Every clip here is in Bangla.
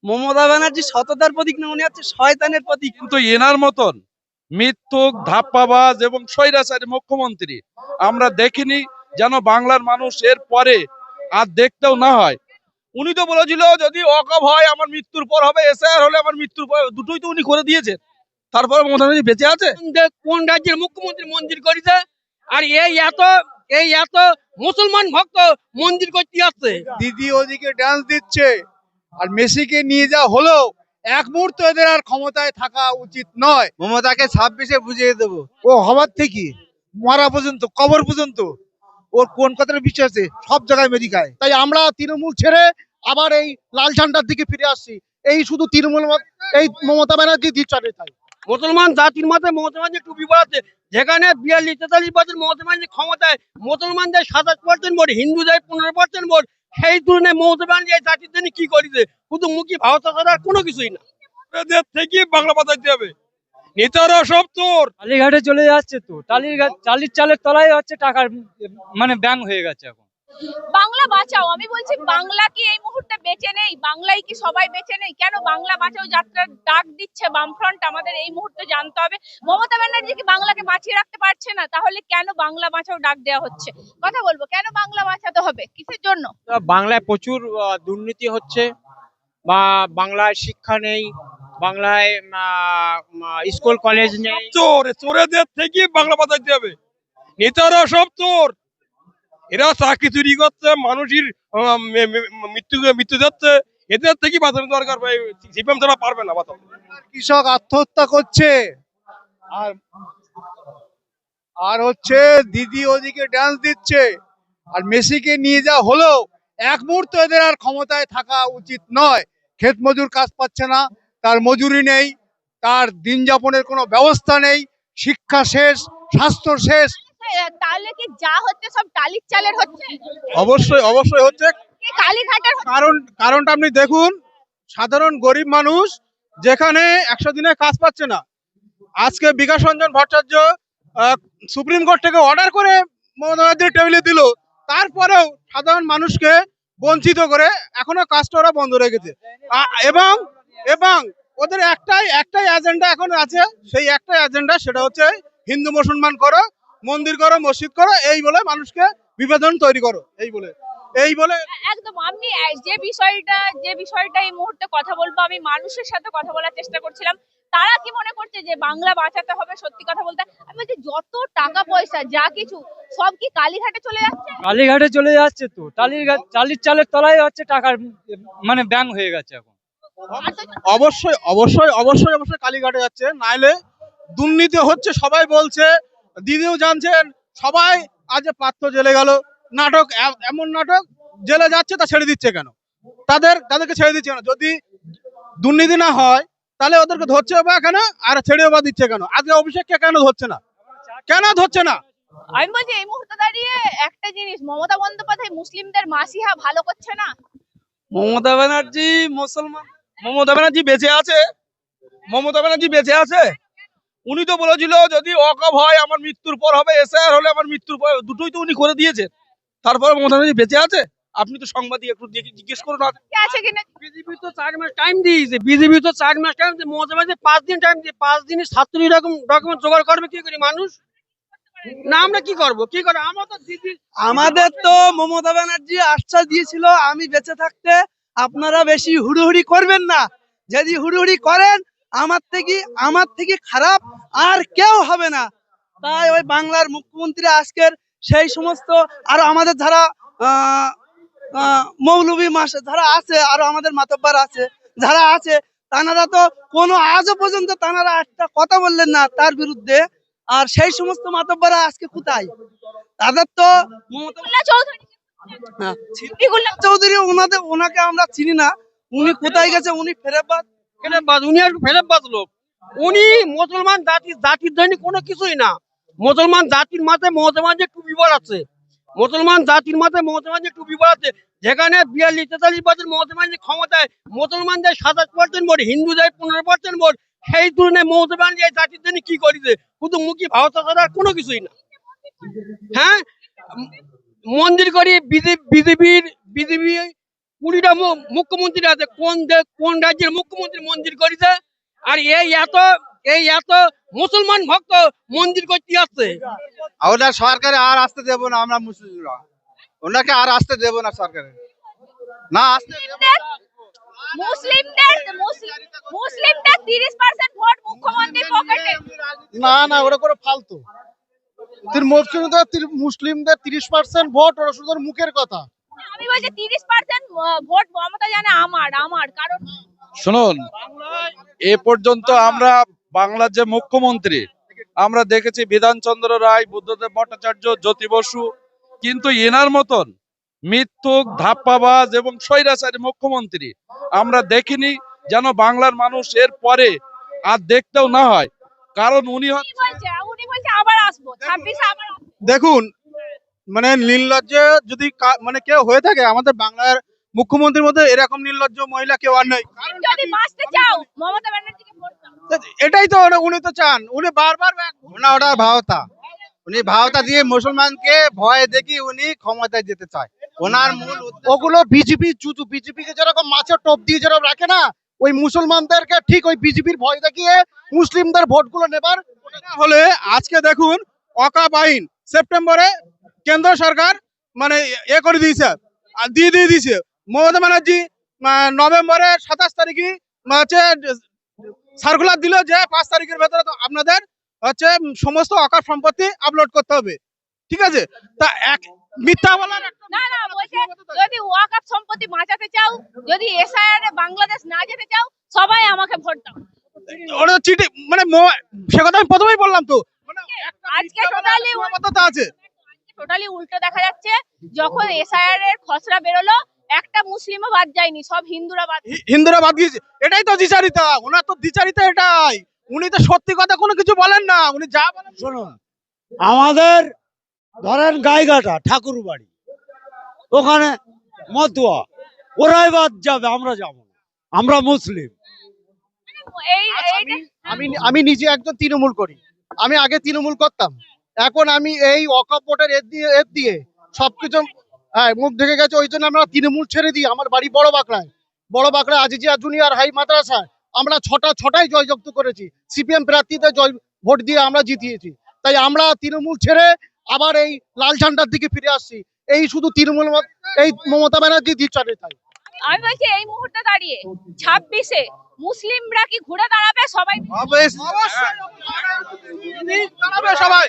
মমতা ব্যানার্জি সততার প্রতীক না, উনি হচ্ছে শয়তানের প্রতীক। কিন্তু এনার মতন মিথ্যুক, ধাপ্পাবাজ এবং স্বৈরাচারী মুখ্যমন্ত্রী আমরা দেখিনি, যেন বাংলার মানুষ এর পরে আর দেখতেও না হয়। উনি তো বলেছিল যদি ওয়াকফ হয় আমার মৃত্যুর পর হবে, এসআইআর হলে আমার মৃত্যুর পর, দুটোই তো উনি করে দিয়েছেন। তারপরে মমতা ব্যানার্জি বেঁচে আছে। কোন রাজ্যের মুখ্যমন্ত্রী মন্দির করেছে? আর এই এত মুসলমান ভক্ত মন্দির করতে আসছে। দিদি ওদিকে ডান্স দিচ্ছে আর মেসিকে নিয়ে যা হলো, এক মুহূর্ত এদের আর ক্ষমতায় থাকা উচিত নয়। মমতাকে 26-এ বুঝিয়ে দেবো। ও হবার থেকে মারা পর্যন্ত, কবর পর্যন্ত ওর কোন কথার বিশ্বাস আছে, সব জায়গায় মেদিকায়। তাই আমরা তৃণমূল ছেড়ে আবার এই লাল ঝান্ডার দিকে ফিরে আসছি। এই শুধু তৃণমূল, এই মমতা ব্যানার্জি দিচ্ছে তাই। মুসলমান জাতির মাথায় মমতা ব্যানার্জি টুপি পড়াচ্ছে, যেখানে 42-43 বছর মমতা ব্যানার্জি ক্ষমতায় মুসলমানদের 27% ভোট, হিন্দুদের 15% ভোট। সেই তুলনায় মমতা ব্যানার্জি এই জাতির জন্য কি করেছে? শুধু মুখী ভারত ছাড়া আর কোনো কিছুই না। এদের থেকে বাংলা বাঁচাইতে হবে। নেতারা সব তোর টালিঘাটে চলে যাচ্ছে তো, টালির চালের তলায় হচ্ছে টাকার মানে ব্যাংক হয়ে গেছে এখন। বাংলা বাঁচাও, আমি বলছি বাংলা কি এই মুহূর্তে বেঁচে নেই? বাংলায় কি সবাই বেঁচে নেই? কেন বাংলা বাঁচাও যাত্রার ডাক দিচ্ছে বামফ্রন্ট? আমাদের এই মুহূর্তে জানতে হবে মমতা ব্যানার্জি কি বাংলাকে বাঁচিয়ে রাখতে পারছে না, তাহলে কেন বাংলা বাঁচাও ডাক দেওয়া হচ্ছে? কথা বলবো, কেন বাংলা বাঁচাতে হবে, কিসের জন্য? বাংলায় প্রচুর দুর্নীতি হচ্ছে, বা বাংলায় শিক্ষা নেই, বাংলায় স্কুল কলেজ নেই। চোর, চোরেদের থেকে বাংলা বাঁচাইতে হবে। নেতারা সব চোর, এরা চাকরি চুরি করছে, মানুষের মৃত্যু যাচ্ছে। এদের থেকে বাঁচানো দরকার। সিপিএম ছাড়া পারবে না বাঁচাতে। কৃষক আত্মহত্যা করছে আর আর হচ্ছে দিদি ওদিকে ডান্স দিচ্ছে আর মেসিকে নিয়ে যা হলো, এক মুহূর্ত এদের আর ক্ষমতায় থাকা উচিত নয়। ক্ষেত মজুর কাজ পাচ্ছে না, তার মজুরি নেই, তার দিন যাপনের কোনো ব্যবস্থা নেই, শিক্ষা শেষ, স্বাস্থ্য শেষ। তাহলে কি যা হচ্ছে সব টালির চালের হচ্ছে? অবশ্যই অবশ্যই হচ্ছে। কি কালীঘাটের হচ্ছে? কারণটা আপনি দেখুন, সাধারণ গরিব মানুষ যেখানে 100 দিনে কাজ পাচ্ছে না, আজকে বিকাশ রঞ্জন ভট্টাচার্য সুপ্রিম কোর্ট থেকে অর্ডার করে মমতা ব্যানার্জির টেবিলে দিল, তারপরেও সাধারণ মানুষকে বঞ্চিত করে এখনো কাজটা ওরা বন্ধ রেখেছে। এবং এবং ওদের একটাই এজেন্ডা এখন আছে, সেই একটাই এজেন্ডা, সেটা হচ্ছে হিন্দু মুসলমান করো, মন্দির করো, মসজিদ করো, এই বলে মানুষকে বিভাজন তৈরি করো, এই বলে একদম। আমি যে বিষয়টা এই মুহূর্তে কথা বলবো, আমি মানুষের সাথে কথা বলার চেষ্টা করছিলাম। তারা কি মনে করছে যে বাংলা বাঁচাতে হবে? সত্যি কথা বলতে আমি বলছি, যত টাকা পয়সা যা কিছু সব কি কালীঘাটে চলে যাচ্ছে? টালিঘাটে চলে যাচ্ছে তো, টালির চালের তলায় হচ্ছে টাকার মানে ব্যাংক হয়ে গেছে এখন। অবশ্যই অবশ্যই অবশ্যই অবশ্যই কালীঘাটে যাচ্ছে, নাইলে দুর্নীতি হচ্ছে সবাই বলছে, দিদিও জানছেন। সবাই আজ পার্থ জেলে গেল, নাটক, এমন নাটক, জেলে যাচ্ছে তা ছেড়ে দিচ্ছে কেন? তাদেরকে ছেড়ে দিচ্ছে কেন? যদি দুর্নীতি না হয় তাহলে ওদেরকে ধরছে বা কেন, আর ছেড়েও বা দিচ্ছে কেন? আজকে অভিষেককে কেন ধরছে না? কেন ধরছে না? আমি বলছি এই মুহূর্তে দাঁড়িয়ে একটা জিনিস, মমতা বন্দ্যোপাধ্যায় মুসলিমদের মাসিহা ভালো করছে না? মমতা ব্যানার্জি মমতা ব্যানার্জি বেঁচে আছে। মমতা ব্যানার্জি বেঁচে আছে। উনি তো বলেছিল যদি ওয়াকফ হয় আমার মৃত্যুর পর হবে, এসআইআর হলে আমার মৃত্যুর পর, দুটোই তো উনি করে দিয়েছেন। তারপরে মমতা ব্যানার্জি বেঁচে আছে। আপনি তো সাংবাদিক, একটু জিজ্ঞেস করুন। কে আছে কিনা? বিজেপি তো 4 মাস টাইম দিয়েছে, বিজেপি তো 4 মাস টাইম দিয়ে, মমতা ব্যানার্জি 5 দিন টাইম দিয়ে, 5 দিনে 70 রকম ডকুমেন্ট জোগাড় করবে কি করে মানুষ? না আমরা কি করবো? আমাদের তো মমতা ব্যানার্জি আশ্বাস দিয়েছিল আমি বেঁচে থাকতে আপনারা বেশি হুড়োহুড়ি করবেন না, যদি হুড়োহুড়ি করেন আমার থেকে খারাপ আর কেউ হবে না। তাই ওই বাংলার মুখ্যমন্ত্রী আজকের সেই সমস্ত আরো আমাদের যারা মৌলবী যারা আছে, আরো আমাদের মাতব্বর আছে যারা আছে, তারা তো কোনো আজও পর্যন্ত তারা একটা কথা বললেন না তার বিরুদ্ধে। আর সেই সমস্ত মাতব্বরা আজকে কোথায়? তাদের তো চৌধুরী, ওনাকে আমরা চিনি না, উনি কোথায় গেছে? উনি ফেরেববাজ, উনি আর ফেরেববাজ লোক। উনি মুসলমান জাতির জন্য কোনো কিছুই না। মুসলমান জাতির মাথায় মমতা ব্যানার্জি টুপি পড়াচ্ছে, মুসলমান জাতির মাথায় মমতা ব্যানার্জি টুপি পড়াচ্ছে, যেখানে 42-43 বছর মমতা ব্যানার্জি ক্ষমতায় মুসলমানদের 27% ভোট, হিন্দুদের 15% ভোট। সেই তুলনায় মমতা ব্যানার্জি এই জাতির জন্য কি করেছে? শুধু মুখী ভারত ছাড়া আর কোনো কিছুই না। হ্যাঁ, মন্দির করি বিজেপি 20টা মুখ্যমন্ত্রী আছে, কোন রাজ্যের মুখ্যমন্ত্রী মন্দির করেছে? আর এই এত মুসলমান ভক্ত মন্দির করতে আসছে। ওনার সরকারে আর আসতে দেবো না আমরা মুসলিমরা, ওনাকে আর আসতে দেবো না সরকারে, না আসতে দেবো না। মুসলিমদের 30% ভোট মুখ্যমন্ত্রীর পকেটে। না ওরা করে ফালতু। মুসলিমদের 30% ভোট ওরা শুধু মুখের কথা। আমি বলছি 30% ভোট মমতা জানে আমার কারণ শুনুন, এ পর্যন্ত আমরা বাংলার যে মুখ্যমন্ত্রী আমরা দেখেছি বিধানচন্দ্র রায়, বুদ্ধদেব ভট্টাচার্য, জ্যোতি বসু, কিন্তু এনার মতন মিথ্যুক, ধাপ্পাবাজ এবং স্বৈরাচারী মুখ্যমন্ত্রী আমরা দেখিনি, যেন বাংলার মানুষ এর পরে আর দেখতেও না হয়। কারণ উনি উনি বলছে আবার আসবো 26 আবার আসবো। দেখুন, মানে নির্লজ্জ যদি মানে কেউ হয়ে থাকে আমাদের বাংলার মুখ্যমন্ত্রীর মধ্যে, এরকম নির্লজ্জ মহিলা কেউ আর নেই। যদি বাঁচতে চাও মমতা ব্যানার্জিকে ভোট দাও। এটাই তো উনি তো চান, উনি বারবার ওনা ওটা ভাওতা, উনি ভাওতা দিয়ে মুসলমানকে ভয় দেখিয়ে উনি ক্ষমতায় যেতে চায়। ওনার মূল ওগুলো বিজেপি চুচু, বিজেপিকে যেরকম মাছের টোপ দিয়ে যেরকম রাখে না, ওই মুসলমানদেরকে ঠিক ওই বিজেপির ভয় দেখিয়ে মুসলিমদের ভোটগুলো নেবার। হলে আজকে দেখুন ওয়াকফ আইন সেপ্টেম্বরে কেন্দ্র সরকার মানে করে দিয়েছে, আর দিয়ে দিয়েছে। মমতা ব্যানার্জি নভেম্বরের 27 তারিখে হচ্ছে সার্কুলার দিল যে 5 তারিখের ভেতরে তো আপনাদের হচ্ছে সমস্ত ওয়াকফ সম্পত্তি আপলোড করতে হবে। ঠিক আছে, তা এক মিথ্যা বলার না বলছে যদি ওয়াকফ সম্পত্তি বাঁচাতে চাও, যদি এসআইআর এ বাংলাদেশ না যেতে চাও, সবাই আমাকে ভোট দাও। ওরা চিঠি মানে সে কথা আমি প্রথমেই বললাম তো, মানে আজকে টোটালি সীমাবদ্ধতা আছে। উল্টো দেখা যাচ্ছে। যখন এসআইআর এর খসড়া বেরোলো, একটা মুসলিমও বাদ যায়নি, সব হিন্দুরা বাদ। হিন্দুরা বাদ গিয়েছে, এটাই তো দ্বিচারিতা, ওনার তো দ্বিচারিতা এটাই। উনি তো সত্যি কথা কোনো কিছু বলেন না, উনি যা বলেন। শুনুন, আমাদের ধরেন গাইঘাটা ঠাকুর বাড়ি, ওখানে মতুয়া, ওরাই বাদ যাবে, আমরা যাবো না, আমরা মুসলিম। আমি নিজে একজন তৃণমূল করি, আমি আগে তৃণমূল করতাম, এখন আমি এই ওয়াকফ বোর্ডের এর দিয়ে সবকিছু মুখ ঢেকে গেছে, ওই জন্য আমরা তৃণমূল ছেড়ে দিই। আমার বাড়ি বড় বাঁকড়ায় আজিজিয়া জুনিয়র হাই মাদ্রাসায় আমরা ছটাই জয়যুক্ত করেছি, সিপিএম প্রার্থীতে ভোট দিয়ে আমরা জিতিয়েছি। তাই আমরা তৃণমূল ছেড়ে আবার এই লাল ঝান্ডার দিকে ফিরে আসছি। এই শুধু তৃণমূল, এই মমতা ব্যানার্জি দিচ্ছে তাই। আমি বলছি এই মুহূর্তে দাঁড়িয়ে 26-এ মুসলিমরা কি ঘুরে দাঁড়াবে? সবাই সবাই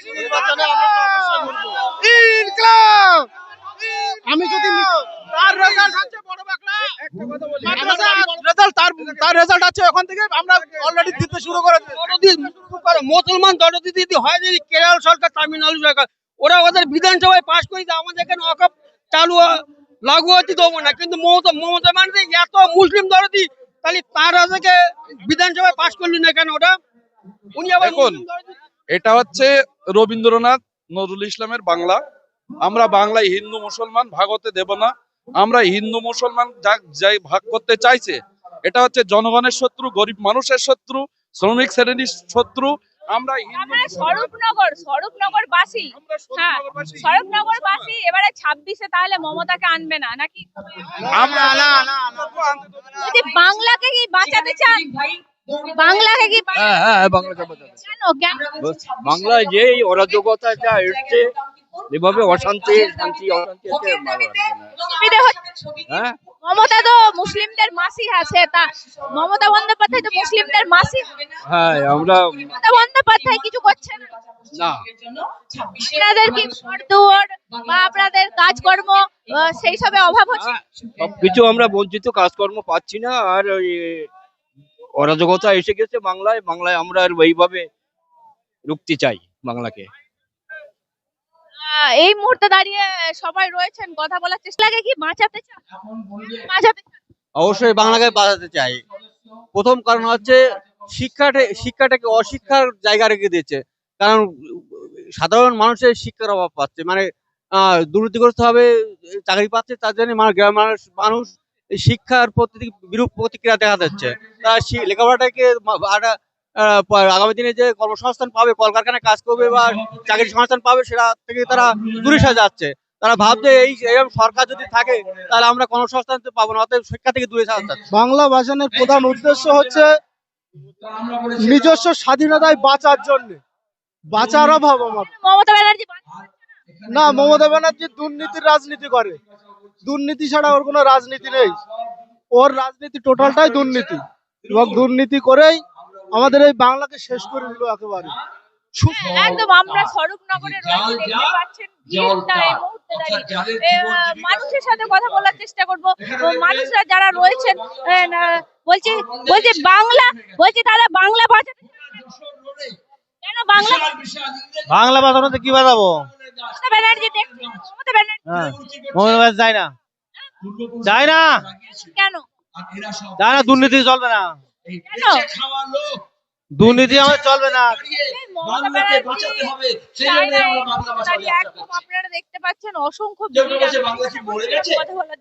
আমি যদি তার রেজাল্ট আছে বড় বাঁকড়া তার রেজাল্ট আছে, ওখান থেকে আমরা অলরেডি দিতে শুরু করেছি। মুসলমান দরদি দিদি হয় যদি কেরল সরকার, তামিলনাড়ু সরকার, ওরা ওদের বিধানসভায় পাশ করে দেয়, আমাদের এখানে ওয়াকফ চালু লাগু হতে দেবো না। কিন্তু মমতা ব্যানার্জি এত মুসলিম দরদি, তাহলে তার থেকে বিধানসভায় পাশ করলি না কেন ওটা? উনি আবার দেখুন, এটা হচ্ছে রবীন্দ্রনাথ নজরুল ইসলামের বাংলা। আমরা বাংলায় হিন্দু মুসলমান ভাগ হতে দেব না। আমরা হিন্দু মুসলমান যাই ভাগ করতে চাইছে, এটা হচ্ছে জনগণের শত্রু, গরিব মানুষের শত্রু, শ্রমিক শ্রেণীর শত্রু। আমরা স্বরূপনগরবাসী, হ্যাঁ স্বরূপনগরবাসী এবারে 26-এ তাহলে মমতাকে আনবে না নাকি? যদি বাংলাকে কি বাঁচাতে চান, বাংলাকে কি কেন বাংলায় যে অরাজকতা এসছে, এভাবে অশান্তি হ্যাঁ। মমতা তো মুসলিমদের মাসি আছে, তা মমতা বন্দ্যোপাধ্যায় তো মুসলিমদের মাসি। হ্যাঁ, আমরা মমতা বন্দ্যোপাধ্যায় কিছু করছে না। আপনাদের কি ঘরদুয়ার বা আপনাদের কাজকর্ম সেই সবে অভাব হচ্ছে? সবকিছু আমরা বঞ্চিত, কাজকর্ম পাচ্ছি না, আর ওই অরাজকতা এসে গেছে বাংলায় আমরা আর এইভাবে রুখতে চাই বাংলাকে। এই মুহূর্তে দাঁড়িয়ে সবাই রয়েছেন, কথা বলার চেষ্টা লাগে কি বাঁচাতে চান? অবশ্যই বাংলাকে বাঁচাতে চাই। প্রথম কারণ হচ্ছে শিক্ষাটাকে অশিক্ষার জায়গা রেখে দিয়েছে। কারণ সাধারণ মানুষের শিক্ষার অভাব পাচ্ছে, মানে দুর্নীতিগ্রস্ত ভাবে চাকরি পাচ্ছে, তার জন্য গ্রামের মানুষ শিক্ষার প্রতি বিরূপ প্রতিক্রিয়া দেখা যাচ্ছে। তারা লেখাপড়াটাকে আগামী দিনে যে কর্মসংস্থান পাবে, কলকারখানায় কাজ করবে বা চাকরির সংস্থান পাবে, সেটা থেকে তারা দূরে সরে যাচ্ছে। তারা ভাবছে এরকম সরকার যদি থাকে তাহলে আমরা কর্মসংস্থান তো পাবো না, অতএব শিক্ষা থেকে দূরে থাকতে হবে। বাংলা ভাষণের প্রধান উদ্দেশ্য হচ্ছে নিজস্ব স্বাধীনতায় বাঁচার জন্য, বাঁচার অভাব আমার। মমতা ব্যানার্জি না, মমতা ব্যানার্জি দুর্নীতির রাজনীতি করে, দুর্নীতি ছাড়া ওর কোনো রাজনীতি নেই, ওর রাজনীতি টোটালটাই দুর্নীতি, এবং দুর্নীতি করেই আমাদের এই বাংলাকে শেষ করে দিল একেবারে। একদম আমরা স্বরূপনগরে রয়েছি, দেখতে পাচ্ছেন ভিড়টা এই মুহূর্তে দাঁড়িয়ে। মানুষের সাথে কথা বলার চেষ্টা করব। মানুষরা যারা রয়েছেন বলছি দাদা বাংলা বাঁচাতে কেন বাংলা ভাষাতে কি বাজাবো? মমতা ব্যানার্জি দেখছেন, মমতা ব্যানার্জি যায় না, যায় না, কেন যায় না, দুর্নীতি চলবে না, কেন দুর্নীতি আমাদের চলবে না। মমতা ব্যানার্জি চায় না এই মুহূর্তে দাঁড়িয়ে। একদম আপনারা দেখতে পাচ্ছেন অসংখ্য ভিড়। কথা বলার জন্য